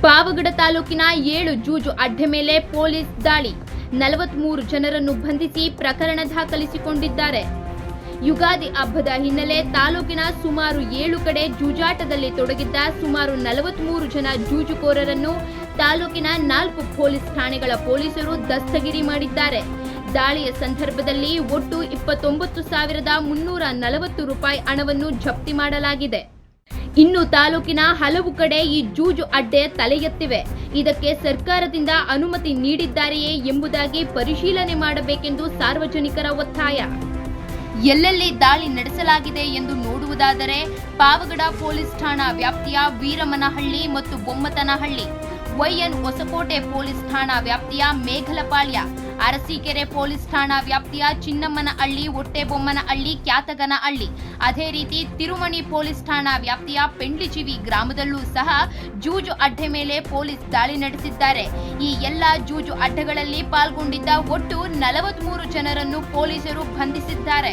ಪಾವಗಡ ತಾಲೂಕಿನ 7 ಜೂಜು ಅಡ್ಡೆ ಮೇಲೆ ಪೊಲೀಸ್ ದಾಳಿ. 43 ಜನರನ್ನು ಬಂಧಿಸಿ ಪ್ರಕರಣ ದಾಖಲಿಸಿಕೊಂಡಿದ್ದಾರೆ. ಯುಗಾದಿ ಹಬ್ಬದ ಹಿನ್ನೆಲೆ ತಾಲೂಕಿನ ಸುಮಾರು 7 ಕಡೆ ಜೂಜಾಟದಲ್ಲಿ ತೊಡಗಿದ್ದ ಸುಮಾರು 43 ಜನ ಜೂಜುಕೋರರನ್ನು ತಾಲೂಕಿನ 4 ಪೊಲೀಸ್ ಠಾಣೆಗಳ ಪೊಲೀಸರು ದಸ್ತಗಿರಿ ಮಾಡಿದ್ದಾರೆ. ದಾಳಿಯ ಸಂದರ್ಭದಲ್ಲಿ ಒಟ್ಟು 29,340 ರೂಪಾಯಿ ಹಣವನ್ನು ಜಪ್ತಿ ಮಾಡಲಾಗಿದೆ. ಇನ್ನು ತಾಲೂಕಿನ ಹಲವು ಕಡೆ ಈ ಜೂಜು ಅಡ್ಡೆ ತಲೆ ಎತ್ತಿವೆ. ಇದಕ್ಕೆ ಸರ್ಕಾರದಿಂದ ಅನುಮತಿ ನೀಡಿದ್ದಾರೆಯೇ ಎಂಬುದಾಗಿ ಪರಿಶೀಲನೆ ಮಾಡಬೇಕೆಂದು ಸಾರ್ವಜನಿಕರ ಒತ್ತಾಯ. ಎಲ್ಲೆಲ್ಲಿ ದಾಳಿ ನಡೆಸಲಾಗಿದೆ ಎಂದು ನೋಡುವುದಾದರೆ ಪಾವಗಡ ಪೊಲೀಸ್ ಠಾಣಾ ವ್ಯಾಪ್ತಿಯ ವೀರಮನಹಳ್ಳಿ ಮತ್ತು ಬೊಮ್ಮತನಹಳ್ಳಿ, ವೈಎನ್ ಹೊಸಕೋಟೆ ಪೊಲೀಸ್ ಠಾಣಾ ವ್ಯಾಪ್ತಿಯ ಮೇಘಲಪಾಳ್ಯ, ಅರಸೀಕೆರೆ ಪೊಲೀಸ್ ಠಾಣಾ ವ್ಯಾಪ್ತಿಯ ಚಿನ್ನಮ್ಮನಹಳ್ಳಿ, ಹೊಟ್ಟೆಬೊಮ್ಮನಹಳ್ಳಿ, ಕ್ಯಾತಗನಹಳ್ಳಿ, ಅದೇ ರೀತಿ ತಿರುಮಣಿ ಪೊಲೀಸ್ ಠಾಣಾ ವ್ಯಾಪ್ತಿಯ ಪೆಂಡ್ಲಿಚಿವಿ ಗ್ರಾಮದಲ್ಲೂ ಸಹ ಜೂಜು ಅಡ್ಡೆ ಮೇಲೆ ಪೊಲೀಸ್ ದಾಳಿ ನಡೆಸಿದ್ದಾರೆ. ಈ ಎಲ್ಲ ಜೂಜು ಅಡ್ಡೆಗಳಲ್ಲಿ ಪಾಲ್ಗೊಂಡಿದ್ದ ಒಟ್ಟು 43 ಜನರನ್ನು ಪೊಲೀಸರು ಬಂಧಿಸಿದ್ದಾರೆ.